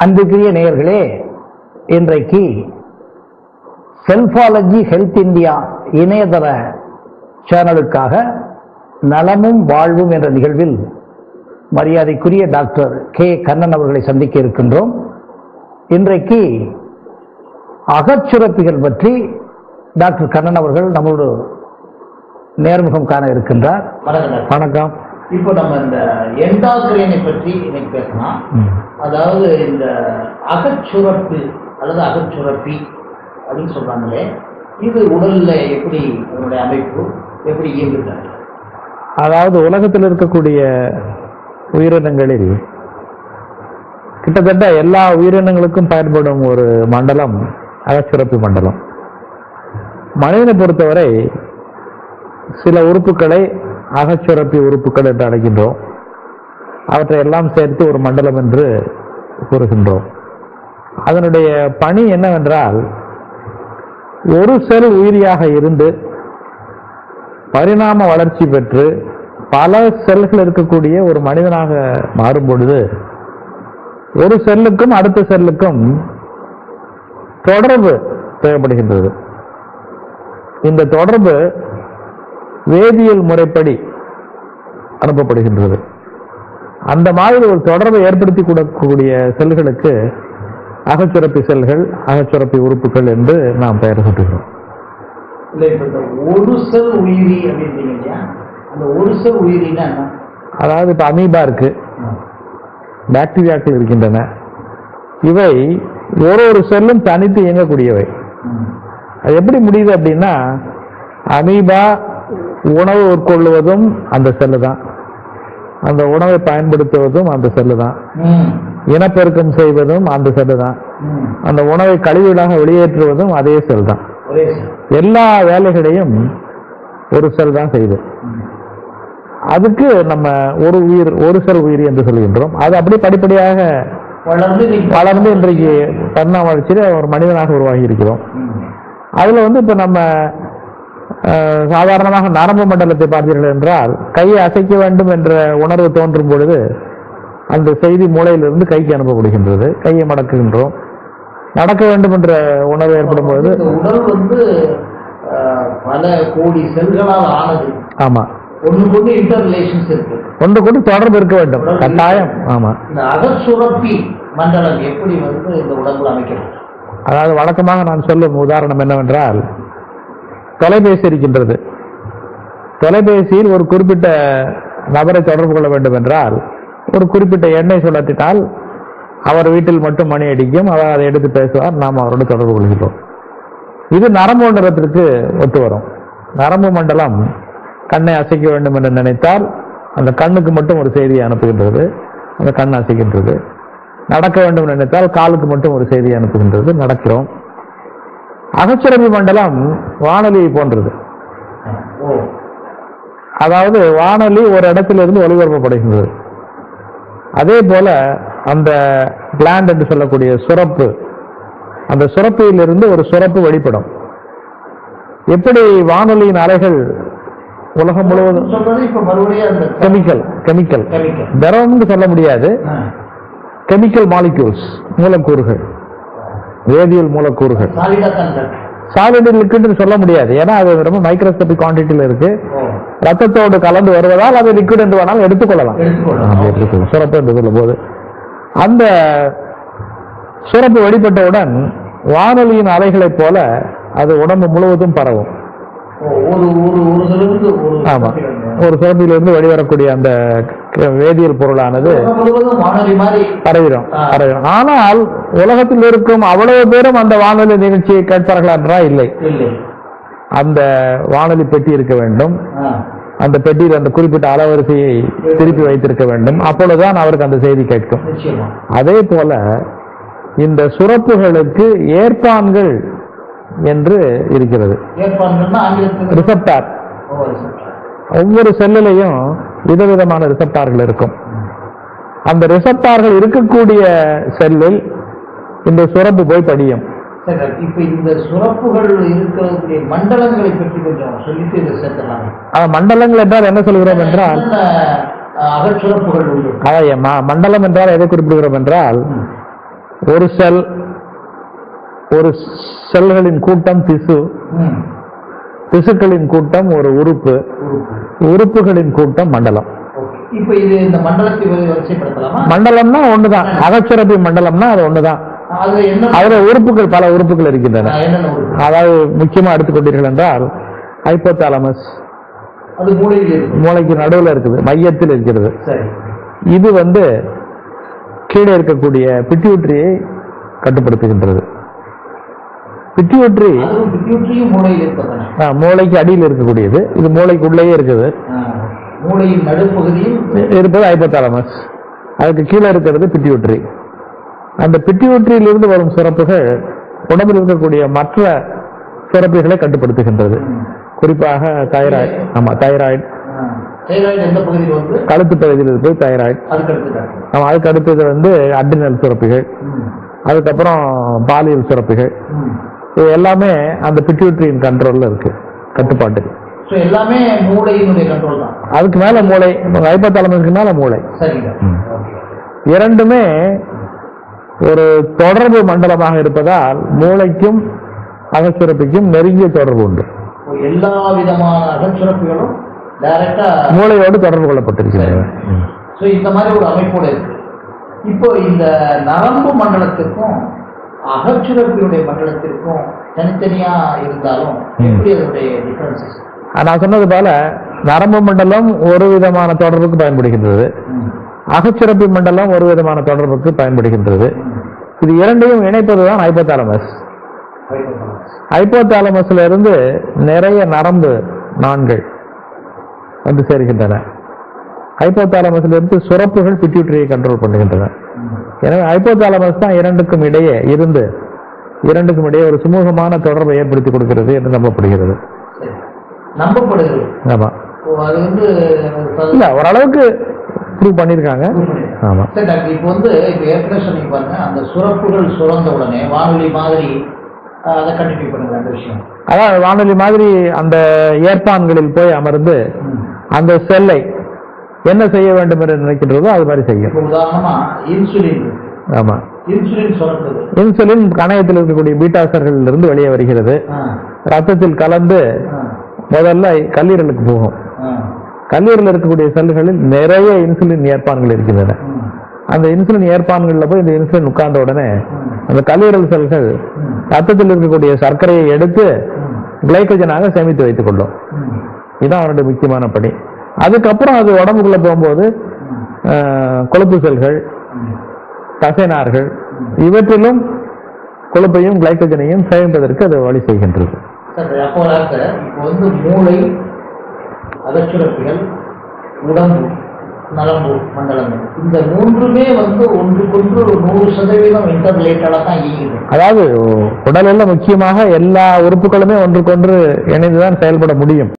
அன்புக்குரிய நேயர்களே, இன்றைக்கு செல்ஃபாலஜி ஹெல்த் இந்தியா இணையதள சேனலுக்காக நலமும் வாழ்வும் என்ற நிகழ்வில் மரியாதைக்குரிய டாக்டர் கே கண்ணன் அவர்களை சந்திக்க இருக்கின்றோம். இன்றைக்கு அகச்சுரப்பிகள் பற்றி டாக்டர் கண்ணன் அவர்கள் நம்மளோட நேர்முகம் காண இருக்கின்றார். வணக்கம். இப்போ நம்ம இந்த எண்டாக்ரைனை பற்றி இன்னைக்கு பேசலாம். அதாவது இந்த அகச்சுரப்பு அல்லது அகச்சுரப்பி அப்படின்னு சொல்றாங்களே, இது உடல்ல எப்படி அதனுடைய அமைப்பு எப்படி இயங்குகிறது? அதாவது உலகத்தில் இருக்கக்கூடிய உயிரினங்களில் கிட்டத்தட்ட எல்லா உயிரினங்களுக்கும் பயன்படும் ஒரு மண்டலம் அகச்சுரப்பி மண்டலம். மனிதனை பொறுத்தவரை சில உறுப்புகளை அகச்சுரப்பி உறுப்புகள் என்று அழைக்கின்றோம். அவற்றை எல்லாம் சேர்த்து ஒரு மண்டலம் என்று கூறுகின்றோம். அதனுடைய பணி என்னவென்றால், ஒரு செல் உயிரியாக இருந்து பரிணாம வளர்ச்சி பெற்று பல செல்கள் இருக்கக்கூடிய ஒரு மனிதனாக மாறும் பொழுது ஒரு செல்லுக்கும் அடுத்த செல்லுக்கும் தொடர்பு தேவைப்படுகின்றது. இந்த தொடர்பு வேதியியல் முறைப்படி அனுப்பப்படுகின்றது. அந்த மாதிரி ஒரு தொடர்பை ஏற்படுத்தி கொடுக்கக்கூடிய செல்களுக்கு அகச்சுரப்பி செல்கள், அகச்சுரப்பி உறுப்புகள் என்று நாம் பெயர் சூட்டுகிறோம். ஒரு செல் உயிரி அப்படின்றீங்க, அந்த ஒரு செல் உயிரினா அதாவது இப்ப அமீபா இருக்கு, பாக்டீரியாக்கள் இருக்கின்றன. இவை ஒரு செல்லும் தனித்து இயங்கக்கூடியவை. அது எப்படி முடியுது அப்படின்னா, அமீபா உணவு உட்கொள்ளுவதும் அந்த செல்லு தான், அந்த உணவை பயன்படுத்துவதும் அந்த செல்லு தான், இனப்பெருக்கம் செய்வதும் அந்த செல்லு தான், அந்த உணவை கழிவுகளாக வெளியேற்றுவதும் அதே செல் தான். எல்லா வேலைகளையும் ஒரு செல் தான் செய்யுது. அதுக்கு நம்ம ஒரு செல் உயிரி என்று சொல்கின்றோம். அது அப்படி படிப்படியாக வளர்ந்து இன்றைக்கு பரிணாம வளர்ச்சியில ஒரு மனிதனாக உருவாகி இருக்கிறோம். அதுல இப்ப நம்ம சாதாரணமாக நரம்பு மண்டலத்தை பார்த்தீர்கள் என்றால், கையை அசைக்க வேண்டும் என்ற உணர்வு தோன்றும் பொழுது அந்த செய்தி மூளையிலிருந்து கைக்கு அனுப்பப்படுகின்றது. கையை மடக்குகின்றோம். நடக்க வேண்டும் என்ற உணர்வு ஏற்படும் பொழுது உடல் பல கோடி செல்களால் ஆனது. ஆமா, ஒன்றுக்கு இன்டர் ரிலேஷன்ஸ் இருக்கு, ஒன்றுக்கு தொடர்பு இருக்க வேண்டும், கட்டாயம். ஆமா, இந்த அகச்சுரப்பி மண்டலம் எப்படி இந்த உடம்புல அமைக்கிறது? அதாவது வழக்கமாக நான் சொல்லும் உதாரணம் என்னவென்றால், தொலைபேசி இருக்கின்றது. தொலைபேசியில் ஒரு குறிப்பிட்ட நபரை தொடர்பு கொள்ள வேண்டும் என்றால் ஒரு குறிப்பிட்ட எண்ணை சொல்லத்தினால் அவர் வீட்டில் மட்டும் மணி அடிக்கும், அவர் அதை எடுத்து பேசுவார், நாம் அவரோடு தொடர்பு கொள்கிறோம். இது நரம்பு மண்டலத்திற்கு ஒத்து வரும். நரம்பு மண்டலம் கண்ணை அசைக்க வேண்டும் என்று நினைத்தால் அந்த கண்ணுக்கு மட்டும் ஒரு செய்தியை அனுப்புகின்றது, அந்த கண் அசைக்கின்றது. நடக்க வேண்டும் நினைத்தால் காலுக்கு மட்டும் ஒரு செய்தியை அனுப்புகின்றது, நடக்கிறோம். அகச்சுரப்பி மண்டலம் வானொலி போன்றது. அதாவது வானொலி ஒரு இடத்திலிருந்து ஒளிபரப்பப்படுகின்றது. அதே போல அந்த கிளாண்ட் என்று சொல்லக்கூடிய சுரப்பு, அந்த சுரப்பியிலிருந்து ஒரு சுரப்பு வெளிப்படும். எப்படி வானொலியின் அலைகள் உலகம் முழுவதும் கெமிக்கல் திரவம்னு சொல்ல முடியாது, கெமிக்கல் மாலிக்யூல்ஸ், மூலக்கூறுகள், வேதியியல் மூலக்கூறுகள். சாலிட் லிக்விட் சொல்ல முடியாது, ஏன்னா அது ரொம்ப மைக்ரோஸ்கோபிக் குவான்டிட்டியில் இருக்கு. ரத்தத்தோடு கலந்து வருவதால் அது லிக்விட் என்று வேணாலும் எடுத்துக்கொள்ளலாம். சுரப்பு என்று சொல்லும் போது அந்த சுரப்பு வெளிப்பட்டவுடன் வானொலியின் அலைகளைப் போல அது உடம்பு முழுவதும் பரவும். ஆமா, ஒரு சுரப்பிலிருந்து வெளிவரக்கூடிய அந்த வேதியியல் பொருளானது பரவிடும். ஆனால் உலகத்தில் இருக்கும் அவ்வளவு பேரும் அந்த வானொலி நிகழ்ச்சியை கேட்பார்களா என்றால் இல்லை. அந்த வானொலி பெட்டி இருக்க வேண்டும், அந்த பெட்டியில் அந்த குறிப்பிட்ட அலைவரிசையை திருப்பி வைத்திருக்க வேண்டும், அப்பொழுதுதான் அவருக்கு அந்த செய்தி கேட்கும். அதே போல இந்த சுரப்புகளுக்கு ஏற்பான்கள் என்று இருக்கிறது, ரிசப்டார். ஒவ்வொரு செல்லிலையும் விதவிதமான ரிசப்டார்கள் இருக்கும். அந்த ரிசப்டார்கள் இருக்கக்கூடிய செல்லில் இந்த சுரப்பு போய் படியும். இப்ப இந்த சுரப்புகள் இருக்கக்கூடிய மண்டலங்களை பற்றி கொஞ்சம் சொல்லிட்டு சேர்த்தலாம். மண்டலங்கள் என்றால் என்ன சொல்கிறோம் என்றால், அகச்சுரப்புகள் உண்டு. மண்டலம் என்றால் எதை குறிப்பிடுகிறோம் என்றால், ஒரு செல், ஒரு செல்களின் கூட்டம் திசு, திசுக்களின் கூட்டம் ஒரு உறுப்பு, உறுப்புகளின் கூட்டம் மண்டலம். இப்ப இது இந்த மண்டலத்தை வரிசைப்படுத்தலாமா? மண்டலம்னா ஒண்ணுதான், அகச்சுரப்பி மண்டலம்னா அது ஒண்ணுதான். அதுல உறுப்புகள், பல உறுப்புகள் இருக்கின்றன. அதாவது முக்கியமா எடுத்துக்கொண்டீர்கள் என்றால் ஹைப்போதாலமஸ், அது மூளைக்கு நடுவில் இருக்குது, மையத்தில் இருக்கிறது. இது கீழே இருக்கக்கூடிய பிட்யூட்டரியை கட்டுப்படுத்துகின்றது. பிட்யூட்டரி மூளைக்கு அடியில் இருக்கக்கூடியது, இது மூளைக்கு உள்ளேயே இருக்குது. மூளையின் நடுப்பகுதியில் இருப்பது ஹைப்போதாலமஸ், அதுக்கு கீழே இருக்கிறது பிட்யூட்டரி. அந்த பிட்யூட்டரியில் இருந்து வரும் சுரப்புகள் உடம்பில் இருக்கக்கூடிய மற்ற சுரப்புகளை கட்டுப்படுத்துகின்றது. குறிப்பாக தைராய்டு. ஆமா, தைராய்டு கழுத்து பகுதியில் இருப்பது தைராய்டு. ஆமா, அதுக்கு அடுத்தது அட்ரினல் சுரப்பிகள், அதுக்கப்புறம் பாலியல் சுரப்பிகள். இது எல்லாமே அந்த பிட்யூட்டரியின் கண்ட்ரோல்ல இருக்கு, கட்டுப்பாட்டு. எல்லாமே மூளையினுடைய கண்ட்ரோல் தான். அதுக்கு மேல மூளை, ஹைப்போதாலமஸ்க்கு மேல மூளை. இரண்டுமே ஒரு தொடர்பு மண்டலமாக இருப்பதால் மூளைக்கும் அகச்சுரப்பிக்கும் நெருங்கிய தொடர்பு உண்டு. எல்லா விதமான அகச்சுரப்பிகளும் டைரக்டா மூளையோடு தொடர்பு கொள்ளப்பட்டிருக்கிறது. இந்த மாதிரி ஒரு அமைப்போட இருக்கு. இப்போ இந்த நரம்பு மண்டலத்திற்கும் அகச்சுரப்பியுடைய மண்டலத்திற்கும் தனித்தனியா இருந்தாலும் எப்படி அதனுடைய டிஃபரன்சஸ்? நான் சொன்னது போல நரம்பு மண்டலம் ஒரு விதமான தொடர்புக்கு பயன்படுகின்றது, அகச்சுரப்பி மண்டலம் ஒரு விதமான தொடர்புக்கு பயன்படுகின்றது. இது இரண்டையும் இணைப்பதுதான் ஹைப்போதாலமஸ். ஹைப்போதாலமஸ்ல இருந்து நிறைய நரம்பு நாண்கள் சேர்கின்றன. ஹைப்போதாலமஸ்ல இருந்து சுரப்புகள் பிட்யூட்டரியை கண்ட்ரோல் பண்ணுகின்றன. எனவே ஹைப்போதாலமஸ் தான் இரண்டுக்கும் இடையே ஒரு சுமூகமான தொடர்பை ஏற்படுத்தி கொடுக்கிறது என்று நம்பப்படுகிறது. ஆமா, இல்ல ஓரளவுக்கு ப்ரூவ் பண்ணிருக்காங்க. ஆமா, இப்போ ஏற்கனவே சொன்னீங்க பாருங்க, அந்த சுரப்புகள் சுரந்த உடனே வானொலி மாதிரி அதை கண்டினியூ பண்ணுங்க அந்த விஷயம். அதாவது வானொலி மாதிரி அந்த ஏற்பான்களில் போய் அமர்ந்து அந்த செல்லை என்ன செய்ய வேண்டும் என்று நினைக்கின்றதோ அது மாதிரி செய்யும். உதாரணமா இன்சுலின். ஆமா, இன்சுலின் கணையத்தில் இருக்கக்கூடிய பீட்டாசர்கள் இருந்து வெளியே வருகிறது, ரத்தத்தில் கலந்து முதல்ல கல்லீரலுக்கு போகும். கல்லீரல் இருக்கக்கூடிய செல்களில் நிறைய இன்சுலின் ஏற்பான்கள் இருக்கின்றன. அந்த இன்சுலின் ஏற்பான்கள்ல போய் இந்த இன்சுலின் உட்கார்ந்த உடனே அந்த கல்லீரல் செல்கள் ரத்தத்தில் இருக்கக்கூடிய சர்க்கரையை எடுத்து கிளைக்கோஜனாக சேமித்து வைத்துக் கொள்ளும். இதுதான் அவருடைய முக்கியமான பணி. அதுக்கப்புறம் அது உடம்புக்குள்ள போகும்போது கொழுப்பு செல்கள், தசைநார்கள் இவற்றிலும் கொழுப்பையும் கிளைக்கோஜனையும் சேமிப்பதற்கு அது வழி செய்கின்றது. இப்போ மூளை, அகச்சுரப்பிகள், உடம்பு, நரம்பு மண்டலங்கள், இந்த மூன்றுமே ஒன்றுக்கொன்று 100% இன்டர்ரிலேட்டடா தான் இயங்குது. அதாவது உடலில் முக்கியமாக எல்லா உறுப்புகளுமே ஒன்றுக்கொன்று இணைந்துதான் செயல்பட முடியும்.